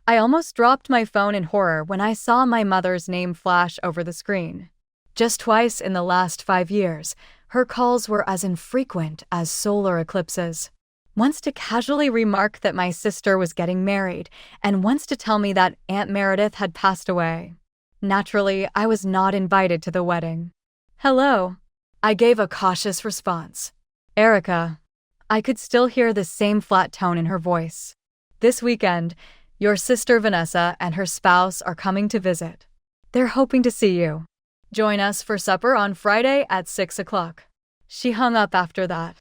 I almost dropped my phone in horror when I saw my mother's name flash over the screen. Just twice in the last 5 years, her calls were as infrequent as solar eclipses. Once to casually remark that my sister was getting married, and once to tell me that Aunt Meredith had passed away. Naturally, I was not invited to the wedding. "Hello," I gave a cautious response. "Erica." I could still hear the same flat tone in her voice. "This weekend, your sister Vanessa and her spouse are coming to visit. They're hoping to see you. Join us for supper on Friday at 6 o'clock. She hung up after that.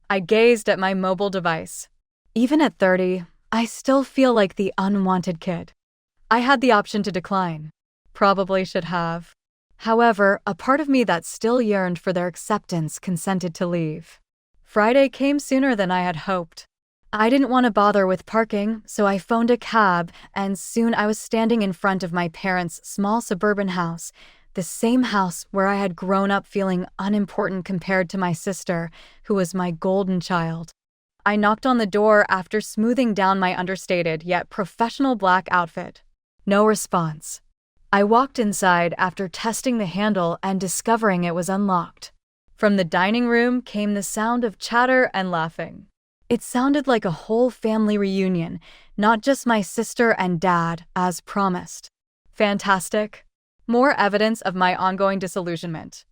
I gazed at my mobile device. Even at 30, I still feel like the unwanted kid. I had the option to decline. Probably should have. However, a part of me that still yearned for their acceptance consented to leave. Friday came sooner than I had hoped. I didn't want to bother with parking, so I phoned a cab, and soon I was standing in front of my parents' small suburban house, the same house where I had grown up feeling unimportant compared to my sister, who was my golden child. I knocked on the door after smoothing down my understated yet professional black outfit. No response. I walked inside after testing the handle and discovering it was unlocked. From the dining room came the sound of chatter and laughing. It sounded like a whole family reunion, not just my sister and dad, as promised. Fantastic. More evidence of my ongoing disillusionment.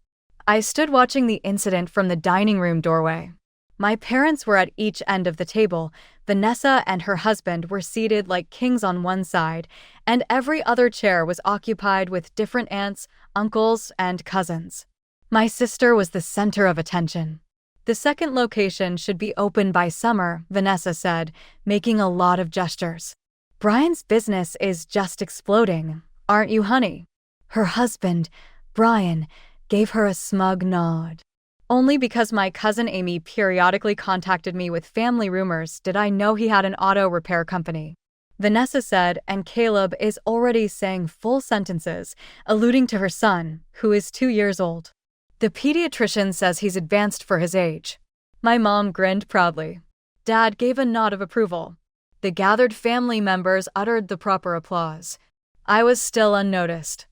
I stood watching the incident from the dining room doorway. My parents were at each end of the table. Vanessa and her husband were seated like kings on one side, and every other chair was occupied with different aunts, uncles, and cousins. My sister was the center of attention. "The second location should be open by summer," Vanessa said, making a lot of gestures. "Brian's business is just exploding, aren't you, honey?" Her husband, Brian, gave her a smug nod. Only because my cousin Amy periodically contacted me with family rumors did I know he had an auto repair company. Vanessa said, and Caleb is already saying full sentences, alluding to her son, who is 2 years old. "The pediatrician says he's advanced for his age." My mom grinned proudly. Dad gave a nod of approval. The gathered family members uttered the proper applause. I was still unnoticed.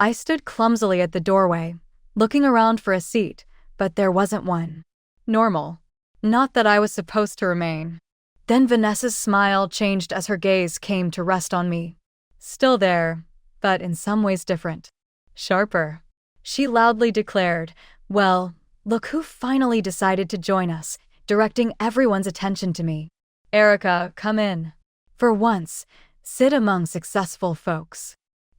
I stood clumsily at the doorway, looking around for a seat, but there wasn't one. Normal. Not that I was supposed to remain. Then Vanessa's smile changed as her gaze came to rest on me. Still there, but in some ways different. Sharper. She loudly declared, "Well, look who finally decided to join us," directing everyone's attention to me. "Erica, come in. For once, sit among successful folks."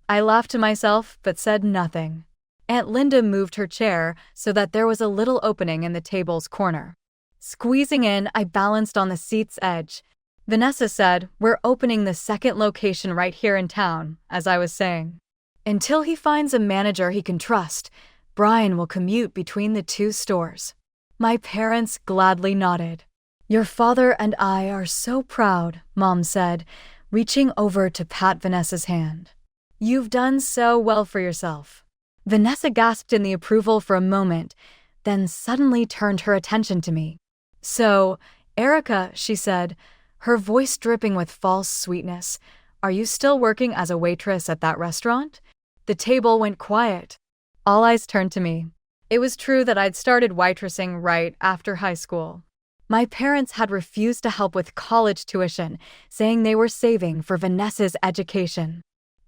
I laughed to myself, but said nothing. Aunt Linda moved her chair so that there was a little opening in the table's corner. Squeezing in, I balanced on the seat's edge. Vanessa said, "We're opening the second location right here in town," as I was saying. "Until he finds a manager he can trust, Brian will commute between the 2 stores." My parents gladly nodded. "Your father and I are so proud," Mom said, reaching over to pat Vanessa's hand. "You've done so well for yourself." Vanessa gasped in the approval for a moment, then suddenly turned her attention to me. "So, Erica," she said, her voice dripping with false sweetness, "are you still working as a waitress at that restaurant?" The table went quiet. All eyes turned to me. It was true that I'd started waitressing right after high school. My parents had refused to help with college tuition, saying they were saving for Vanessa's education.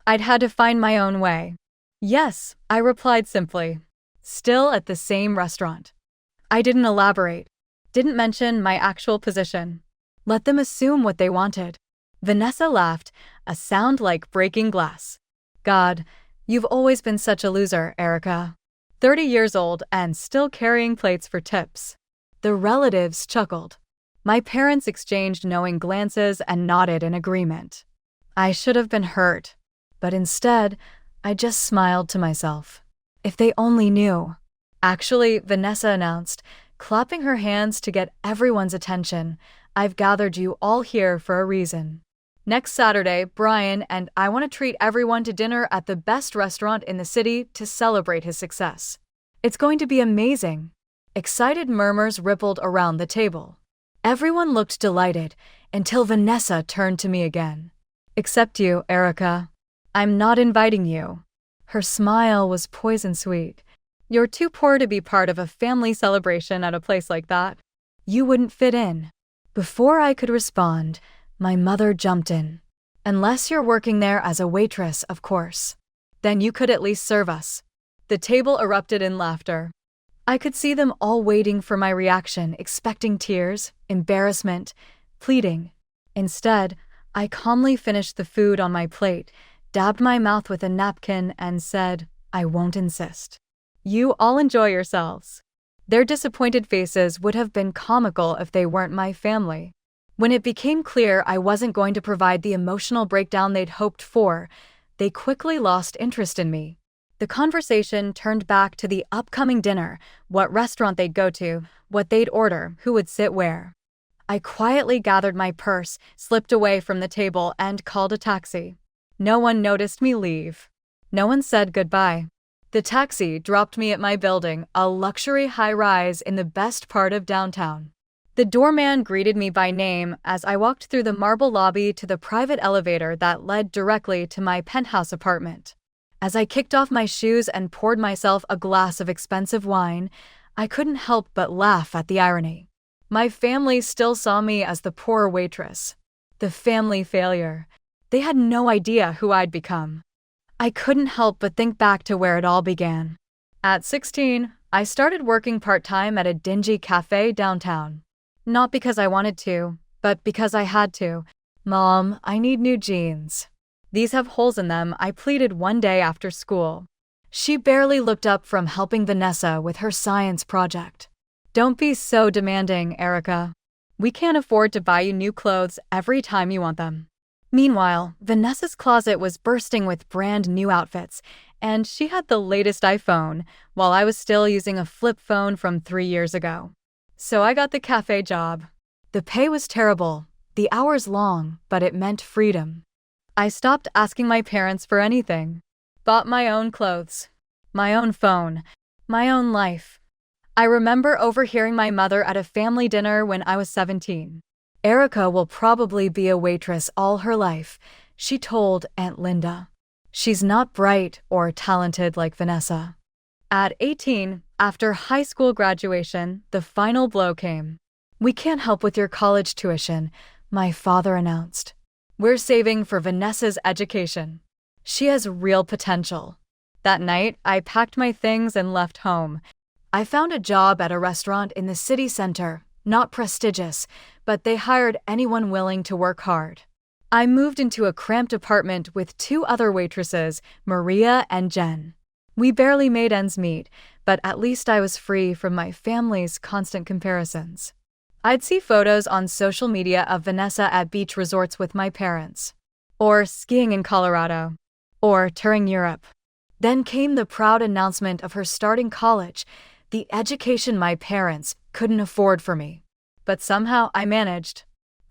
I'd had to find my own way. "Yes," I replied simply. Still at the same restaurant. I didn't elaborate. Didn't mention my actual position. Let them assume what they wanted. Vanessa laughed, a sound like breaking glass. "God, you've always been such a loser, Erica. 30 years old and still carrying plates for tips." The relatives chuckled. My parents exchanged knowing glances and nodded in agreement. I should have been hurt, but instead, I just smiled to myself. If they only knew. "Actually," Vanessa announced, clapping her hands to get everyone's attention, "I've gathered you all here for a reason. Next Saturday, Brian and I want to treat everyone to dinner at the best restaurant in the city to celebrate his success. It's going to be amazing." Excited murmurs rippled around the table. Everyone looked delighted until Vanessa turned to me again. Except you, Erica. I'm not inviting you. Her smile was poison sweet. You're too poor to be part of a family celebration at a place like that. You wouldn't fit in. Before I could respond, my mother jumped in. Unless you're working there as a waitress, of course. Then you could at least serve us. The table erupted in laughter. I could see them all waiting for my reaction, expecting tears, embarrassment, pleading. Instead, I calmly finished the food on my plate, dabbed my mouth with a napkin, and said, I won't insist. You all enjoy yourselves. Their disappointed faces would have been comical if they weren't my family. When it became clear I wasn't going to provide the emotional breakdown they'd hoped for, they quickly lost interest in me. The conversation turned back to the upcoming dinner, what restaurant they'd go to, what they'd order, who would sit where. I quietly gathered my purse, slipped away from the table, and called a taxi. No one noticed me leave. No one said goodbye. The taxi dropped me at my building, a luxury high-rise in the best part of downtown. The doorman greeted me by name as I walked through the marble lobby to the private elevator that led directly to my penthouse apartment. As I kicked off my shoes and poured myself a glass of expensive wine, I couldn't help but laugh at the irony. My family still saw me as the poor waitress. The family failure. They had no idea who I'd become. I couldn't help but think back to where it all began. At 16, I started working part-time at a dingy cafe downtown. Not because I wanted to, but because I had to. Mom, I need new jeans. These have holes in them, I pleaded one day after school. She barely looked up from helping Vanessa with her science project. Don't be so demanding, Erica. We can't afford to buy you new clothes every time you want them. Meanwhile, Vanessa's closet was bursting with brand new outfits, and she had the latest iPhone, while I was still using a flip phone from 3 years ago. So I got the cafe job. The pay was terrible, the hours long, but it meant freedom. I stopped asking my parents for anything. Bought my own clothes, my own phone, my own life. I remember overhearing my mother at a family dinner when I was 17. Erica will probably be a waitress all her life, she told Aunt Linda. She's not bright or talented like Vanessa. At 18, after high school graduation, the final blow came. We can't help with your college tuition, my father announced. We're saving for Vanessa's education. She has real potential. That night, I packed my things and left home. I found a job at a restaurant in the city center, not prestigious, but they hired anyone willing to work hard. I moved into a cramped apartment with 2 other waitresses, Maria and Jen. We barely made ends meet, but at least I was free from my family's constant comparisons. I'd see photos on social media of Vanessa at beach resorts with my parents, or skiing in Colorado, or touring Europe. Then came the proud announcement of her starting college, the education my parents couldn't afford for me. But somehow I managed.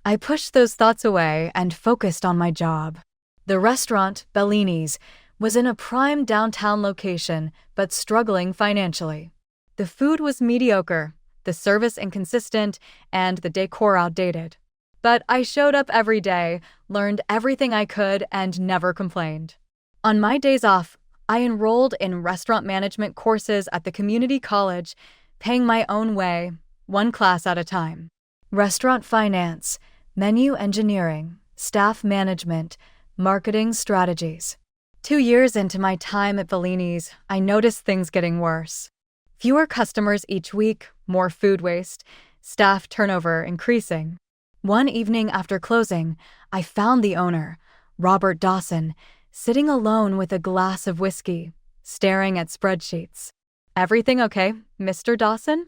I pushed those thoughts away and focused on my job. The restaurant, Bellini's, was in a prime downtown location, but struggling financially. The food was mediocre, the service inconsistent, and the decor outdated. But I showed up every day, learned everything I could, and never complained. On my days off, I enrolled in restaurant management courses at the community college, paying my own way, one class at a time. Restaurant finance, menu engineering, staff management, marketing strategies. 2 years into my time at Bellini's, I noticed things getting worse. Fewer customers each week, more food waste, staff turnover increasing. One evening after closing, I found the owner, Robert Dawson, sitting alone with a glass of whiskey, staring at spreadsheets. "Everything okay, Mr. Dawson?"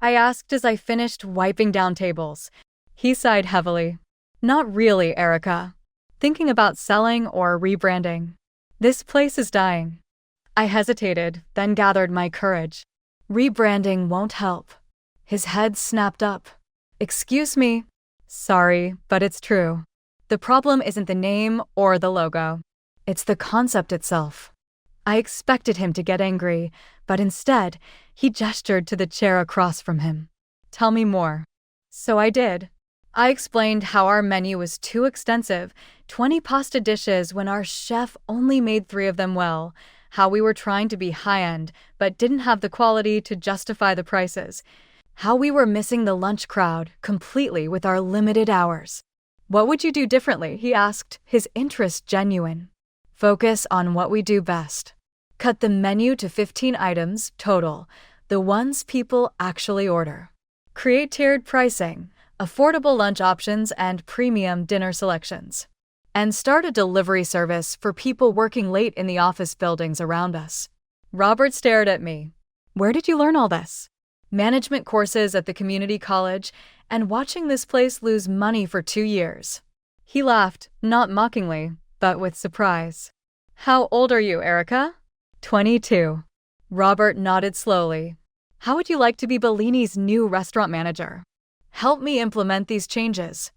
I asked as I finished wiping down tables. He sighed heavily. "Not really, Erica. Thinking about selling or rebranding. This place is dying." I hesitated, then gathered my courage. "Rebranding won't help." His head snapped up. "Excuse me." "Sorry, but it's true. The problem isn't the name or the logo. It's the concept itself." I expected him to get angry, but instead, he gestured to the chair across from him. "Tell me more." So I did. I explained how our menu was too extensive, 20 pasta dishes when our chef only made 3 of them well, how we were trying to be high-end but didn't have the quality to justify the prices, how we were missing the lunch crowd completely with our limited hours. "What would you do differently?" he asked, his interest genuine. "Focus on what we do best. Cut the menu to 15 items total, the ones people actually order. Create tiered pricing, affordable lunch options and premium dinner selections. And start a delivery service for people working late in the office buildings around us." Robert stared at me. "Where did you learn all this?" "Management courses at the community college and watching this place lose money for 2 years." He laughed, not mockingly, but with surprise. "How old are you, Erica?" 22. Robert nodded slowly. "How would you like to be Bellini's new restaurant manager? Help me implement these changes.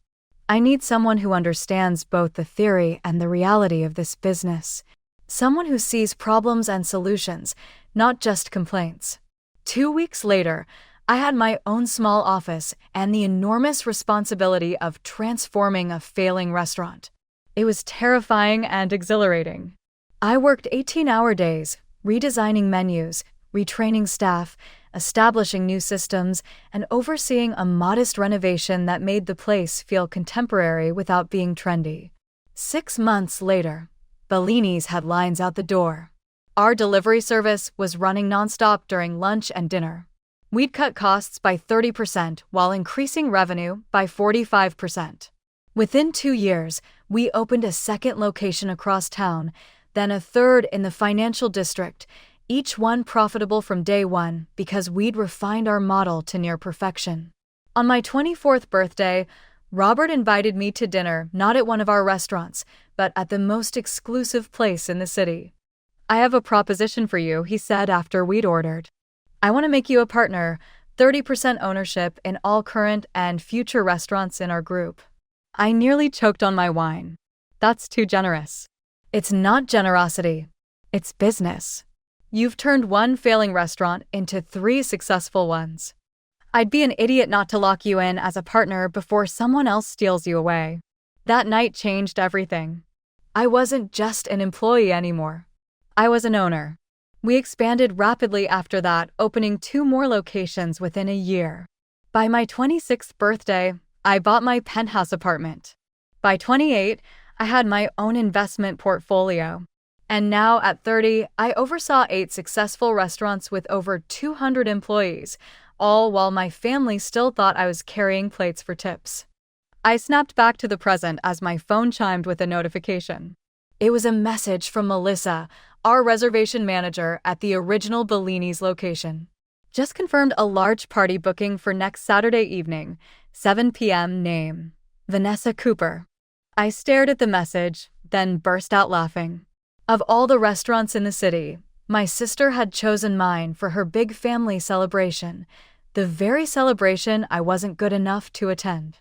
I need someone who understands both the theory and the reality of this business. Someone who sees problems and solutions, not just complaints." 2 weeks later, I had my own small office and the enormous responsibility of transforming a failing restaurant. It was terrifying and exhilarating. I worked 18-hour days, redesigning menus, retraining staff, establishing new systems, and overseeing a modest renovation that made the place feel contemporary without being trendy. 6 months later, Bellini's had lines out the door. Our delivery service was running nonstop during lunch and dinner. We'd cut costs by 30% while increasing revenue by 45%. Within 2 years, we opened a second location across town, then a third in the financial district, each one profitable from day one because we'd refined our model to near perfection. On my 24th birthday, Robert invited me to dinner not at one of our restaurants, but at the most exclusive place in the city. "I have a proposition for you," he said after we'd ordered. "I want to make you a partner, 30% ownership in all current and future restaurants in our group." I nearly choked on my wine. "That's too generous." "It's not generosity. It's business. You've turned one failing restaurant into 3 successful ones. I'd be an idiot not to lock you in as a partner before someone else steals you away." That night changed everything. I wasn't just an employee anymore. I was an owner. We expanded rapidly after that, opening 2 more locations within a year. By my 26th birthday, I bought my penthouse apartment. By 28, I had my own investment portfolio. And now, at 30, I oversaw 8 successful restaurants with over 200 employees, all while my family still thought I was carrying plates for tips. I snapped back to the present as my phone chimed with a notification. It was a message from Melissa, our reservation manager at the original Bellini's location. "Just confirmed a large party booking for next Saturday evening, 7 p.m. Name: Vanessa Cooper." I stared at the message, then burst out laughing. Of all the restaurants in the city, my sister had chosen mine for her big family celebration, the very celebration I wasn't good enough to attend.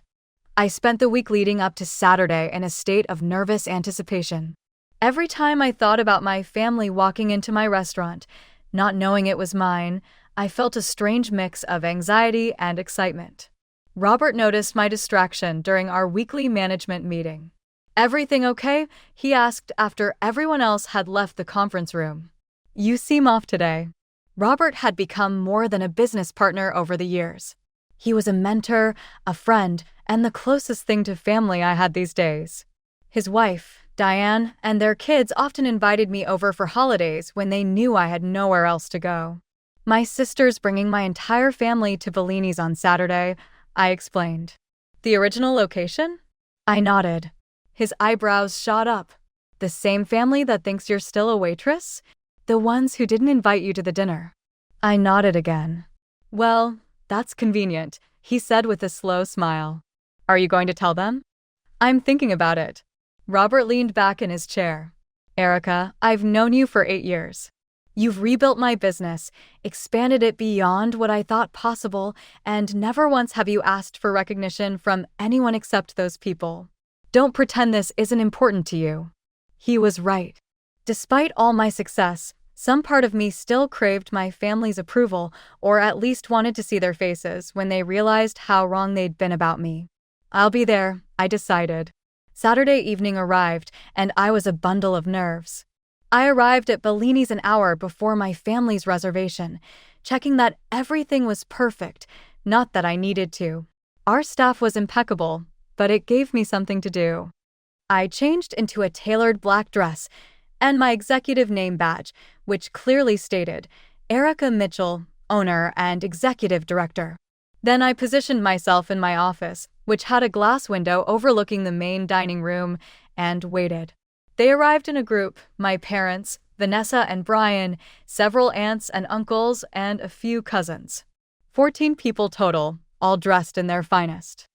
I spent the week leading up to Saturday in a state of nervous anticipation. Every time I thought about my family walking into my restaurant, not knowing it was mine, I felt a strange mix of anxiety and excitement. Robert noticed my distraction during our weekly management meeting. "Everything okay?" he asked after everyone else had left the conference room. "You seem off today." Robert had become more than a business partner over the years. He was a mentor, a friend, and the closest thing to family I had these days. His wife, Diane, and their kids often invited me over for holidays when they knew I had nowhere else to go. "My sister's bringing my entire family to Bellini's on Saturday," I explained. "The original location?" I nodded. His eyebrows shot up. "The same family that thinks you're still a waitress? The ones who didn't invite you to the dinner?" I nodded again. "Well, that's convenient," he said with a slow smile. "Are you going to tell them?" "I'm thinking about it." Robert leaned back in his chair. "Erica, I've known you for 8 years. You've rebuilt my business, expanded it beyond what I thought possible, and never once have you asked for recognition from anyone except those people. Don't pretend this isn't important to you." He was right. Despite all my success, some part of me still craved my family's approval, or at least wanted to see their faces when they realized how wrong they'd been about me. I'll be there, I decided. Saturday evening arrived, and I was a bundle of nerves. I arrived at Bellini's an hour before my family's reservation, checking that everything was perfect, not that I needed to. Our staff was impeccable, but it gave me something to do. I changed into a tailored black dress and my executive name badge, which clearly stated Erica Mitchell, owner and executive director. Then I positioned myself in my office, which had a glass window overlooking the main dining room, and waited. They arrived in a group: my parents, Vanessa and Brian, several aunts and uncles, and a few cousins. 14 people total, all dressed in their finest.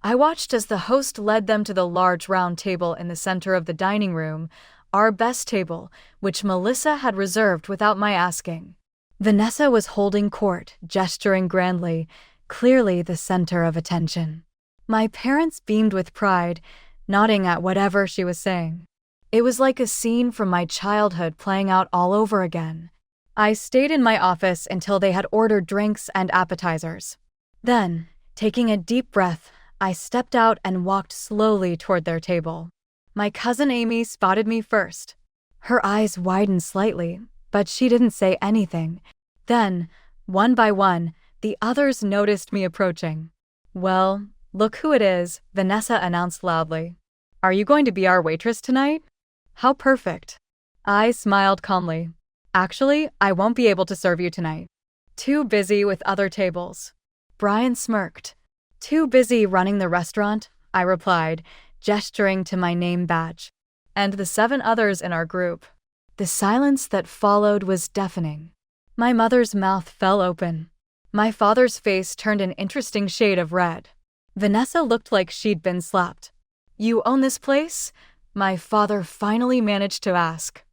I watched as the host led them to the large round table in the center of the dining room, our best table, which Melissa had reserved without my asking. Vanessa was holding court, gesturing grandly, clearly the center of attention. My parents beamed with pride, nodding at whatever she was saying. It was like a scene from my childhood playing out all over again. I stayed in my office until they had ordered drinks and appetizers. Then, taking a deep breath, I stepped out and walked slowly toward their table. My cousin Amy spotted me first. Her eyes widened slightly, but she didn't say anything. Then, one by one, the others noticed me approaching. "Well, look who it is," Vanessa announced loudly. "Are you going to be our waitress tonight?" "How perfect." I smiled calmly. "Actually, I won't be able to serve you tonight. Too busy with other tables." Brian smirked. "Too busy running the restaurant," I replied, gesturing to my name badge. And the 7 others in our group. The silence that followed was deafening. My mother's mouth fell open. My father's face turned an interesting shade of red. Vanessa looked like she'd been slapped. "You own this place?" my father finally managed to ask.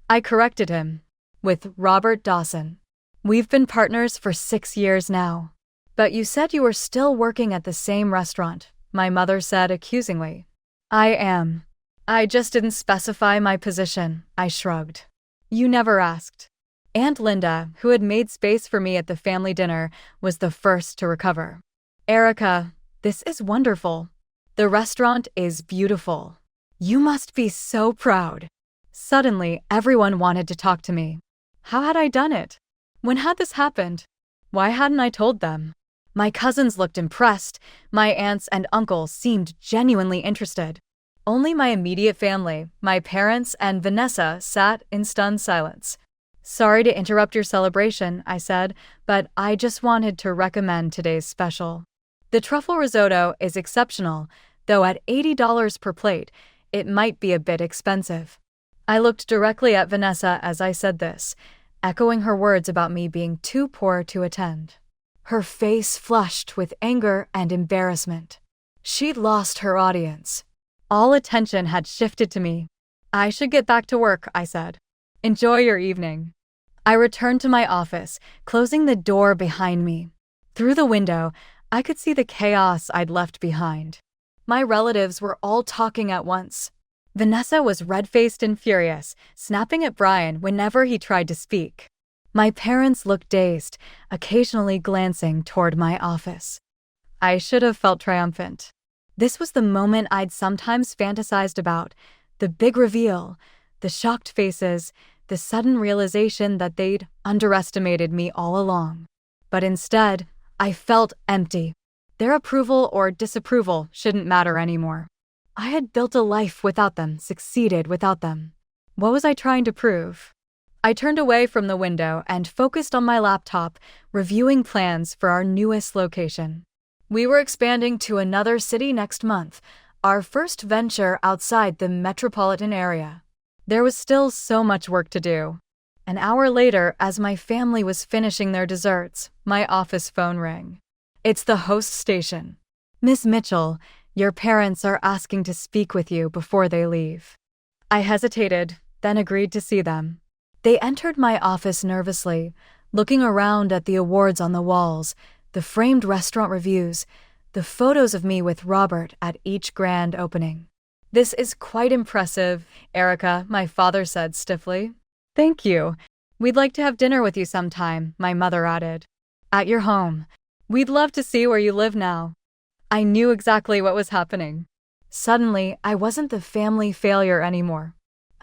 I corrected him. "With Robert Dawson. We've been partners for 6 years now." "But you said you were still working at the same restaurant," my mother said accusingly. "I am. I just didn't specify my position," I shrugged. "You never asked." Aunt Linda, who had made space for me at the family dinner, was the first to recover. "Erica, this is wonderful. The restaurant is beautiful. You must be so proud." Suddenly, everyone wanted to talk to me. How had I done it? When had this happened? Why hadn't I told them? My cousins looked impressed. My aunts and uncles seemed genuinely interested. Only my immediate family, my parents and Vanessa, sat in stunned silence. "Sorry to interrupt your celebration," I said, "but I just wanted to recommend today's special. The truffle risotto is exceptional, though at $80 per plate, it might be a bit expensive." I looked directly at Vanessa as I said this, echoing her words about me being too poor to attend. Her face flushed with anger and embarrassment. She'd lost her audience. All attention had shifted to me. "I should get back to work," I said. "Enjoy your evening." I returned to my office, closing the door behind me. Through the window, I could see the chaos I'd left behind. My relatives were all talking at once. Vanessa was red-faced and furious, snapping at Brian whenever he tried to speak. My parents looked dazed, occasionally glancing toward my office. I should have felt triumphant. This was the moment I'd sometimes fantasized about, the big reveal, the shocked faces, the sudden realization that they'd underestimated me all along. But instead, I felt empty. Their approval or disapproval shouldn't matter anymore. I had built a life without them, succeeded without them. What was I trying to prove? I turned away from the window and focused on my laptop, reviewing plans for our newest location. We were expanding to another city next month, our first venture outside the metropolitan area. There was still so much work to do. An hour later, as my family was finishing their desserts, my office phone rang. "It's the host station. Miss Mitchell, your parents are asking to speak with you before they leave." I hesitated, then agreed to see them. They entered my office nervously, looking around at the awards on the walls, the framed restaurant reviews, the photos of me with Robert at each grand opening. "This is quite impressive, Erica," my father said stiffly. "Thank you. We'd like to have dinner with you sometime," my mother added. "At your home. We'd love to see where you live now." I knew exactly what was happening. Suddenly, I wasn't the family failure anymore.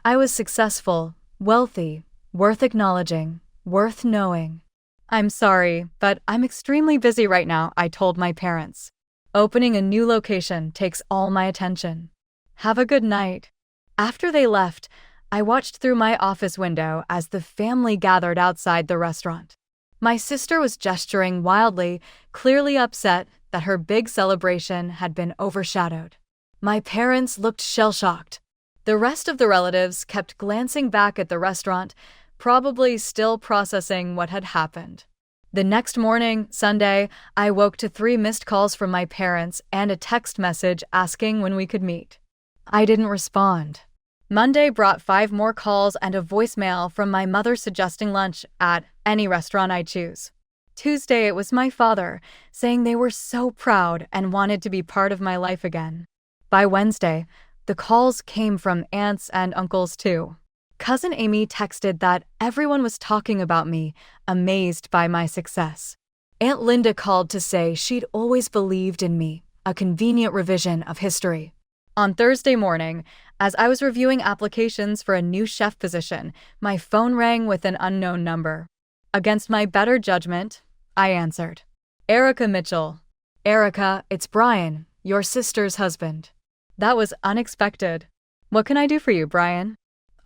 I was successful, wealthy, worth acknowledging, worth knowing. I'm sorry, but I'm extremely busy right now, I told my parents. Opening a new location takes all my attention. Have a good night. After they left, I watched through my office window as the family gathered outside the restaurant. My sister was gesturing wildly, clearly upset that her big celebration had been overshadowed. My parents looked shell-shocked. The rest of the relatives kept glancing back at the restaurant, probably still processing what had happened. The next morning, Sunday, I woke to 3 missed calls from my parents and a text message asking when we could meet. I didn't respond. Monday brought 5 more calls and a voicemail from my mother suggesting lunch at any restaurant I choose. Tuesday, it was my father, saying they were so proud and wanted to be part of my life again. By Wednesday, the calls came from aunts and uncles too. Cousin Amy texted that everyone was talking about me, amazed by my success. Aunt Linda called to say she'd always believed in me, a convenient revision of history. On Thursday morning, as I was reviewing applications for a new chef position, my phone rang with an unknown number. Against my better judgment, I answered. Erica Mitchell. Erica, it's Brian, your sister's husband. That was unexpected. What can I do for you, Brian?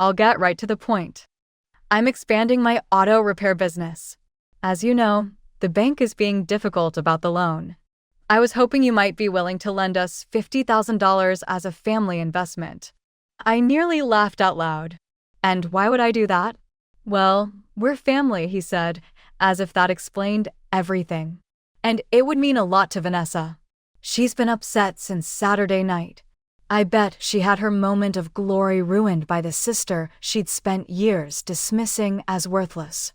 I'll get right to the point. I'm expanding my auto repair business. As you know, the bank is being difficult about the loan. I was hoping you might be willing to lend us $50,000 as a family investment. I nearly laughed out loud. And why would I do that? Well, we're family, he said, as if that explained everything. And it would mean a lot to Vanessa. She's been upset since Saturday night. I bet she had her moment of glory ruined by the sister she'd spent years dismissing as worthless.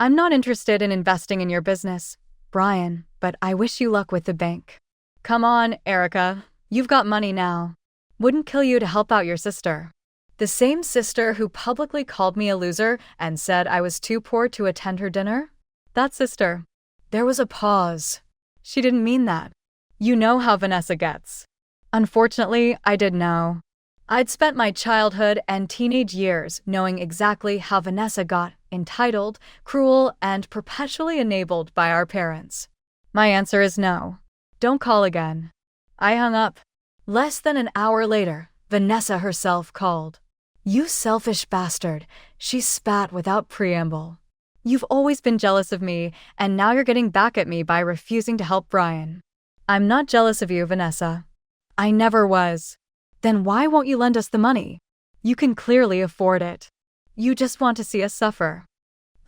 I'm not interested in investing in your business, Brian, but I wish you luck with the bank. Come on, Erica. You've got money now. Wouldn't kill you to help out your sister. The same sister who publicly called me a loser and said I was too poor to attend her dinner? That sister. There was a pause. She didn't mean that. You know how Vanessa gets. Unfortunately, I did know. I'd spent my childhood and teenage years knowing exactly how Vanessa got entitled, cruel, and perpetually enabled by our parents. My answer is no. Don't call again. I hung up. Less than an hour later, Vanessa herself called. You selfish bastard, she spat without preamble. You've always been jealous of me, and now you're getting back at me by refusing to help Brian. I'm not jealous of you, Vanessa. I never was. Then why won't you lend us the money? You can clearly afford it. You just want to see us suffer.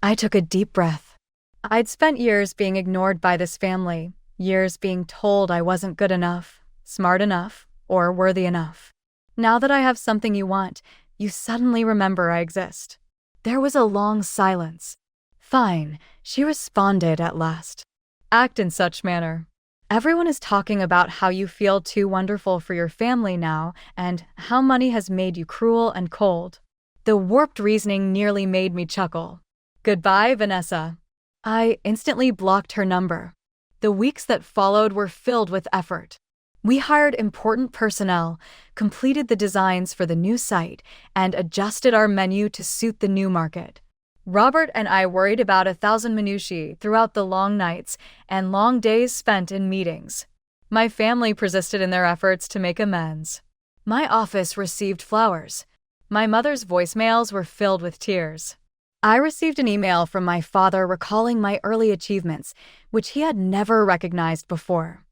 I took a deep breath. I'd spent years being ignored by this family, years being told I wasn't good enough, smart enough, or worthy enough. Now that I have something you want, you suddenly remember I exist. There was a long silence. Fine, she responded at last. Act in such manner. Everyone is talking about how you feel too wonderful for your family now and how money has made you cruel and cold. The warped reasoning nearly made me chuckle. Goodbye, Vanessa. I instantly blocked her number. The weeks that followed were filled with effort. We hired important personnel, completed the designs for the new site, and adjusted our menu to suit the new market. Robert and I worried about 1,000 minutiae throughout the long nights and long days spent in meetings. My family persisted in their efforts to make amends. My office received flowers. My mother's voicemails were filled with tears. I received an email from my father recalling my early achievements, which he had never recognized before.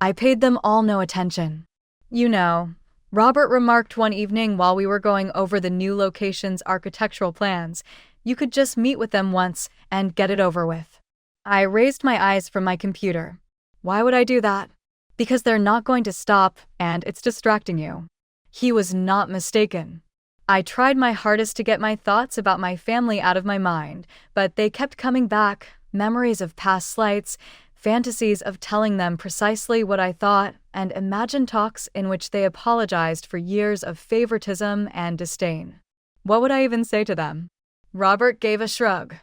I paid them all no attention. You know, Robert remarked one evening while we were going over the new location's architectural plans, you could just meet with them once and get it over with. I raised my eyes from my computer. Why would I do that? Because they're not going to stop, and it's distracting you. He was not mistaken. I tried my hardest to get my thoughts about my family out of my mind, but they kept coming back, memories of past slights, fantasies of telling them precisely what I thought, and imagined talks in which they apologized for years of favoritism and disdain. What would I even say to them? Robert gave a shrug.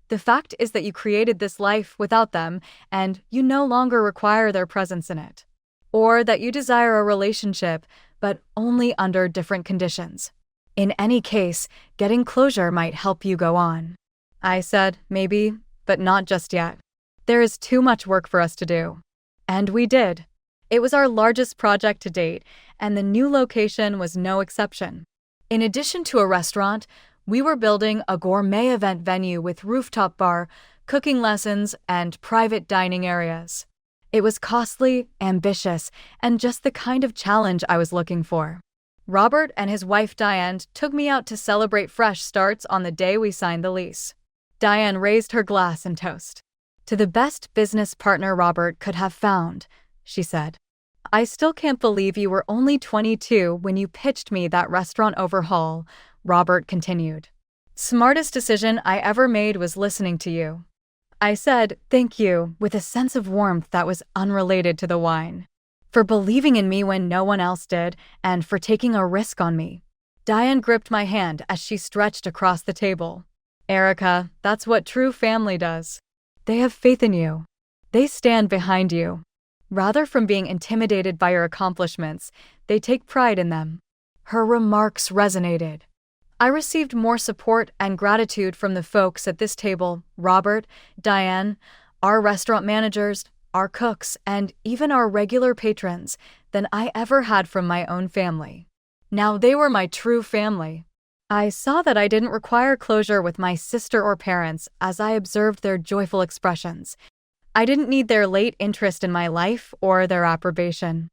The fact is that you created this life without them, and you no longer require their presence in it. or that you desire a relationship, but only under different conditions. In any case, getting closure might help you go on. I said, maybe, but not just yet. There is too much work for us to do. And we did. It was our largest project to date, and the new location was no exception. In addition to a restaurant, we were building a gourmet event venue with rooftop bar, cooking lessons, and private dining areas. It was costly, ambitious, and just the kind of challenge I was looking for. Robert and his wife Diane took me out to celebrate fresh starts on the day we signed the lease. Diane raised her glass and toast. To the best business partner Robert could have found, she said. I still can't believe you were only 22 when you pitched me that restaurant overhaul, Robert continued. Smartest decision I ever made was listening to you. I said, thank you, with a sense of warmth that was unrelated to the wine. For believing in me when no one else did, and for taking a risk on me. Diane gripped my hand as she stretched across the table. Erica, that's what true family does. They have faith in you. They stand behind you. Rather from being intimidated by your accomplishments, they take pride in them. Her remarks resonated. I received more support and gratitude from the folks at this table, Robert, Diane, our restaurant managers, our cooks, and even our regular patrons, than I ever had from my own family. Now they were my true family. I saw that I didn't require closure with my sister or parents as I observed their joyful expressions. I didn't need their late interest in my life or their approbation.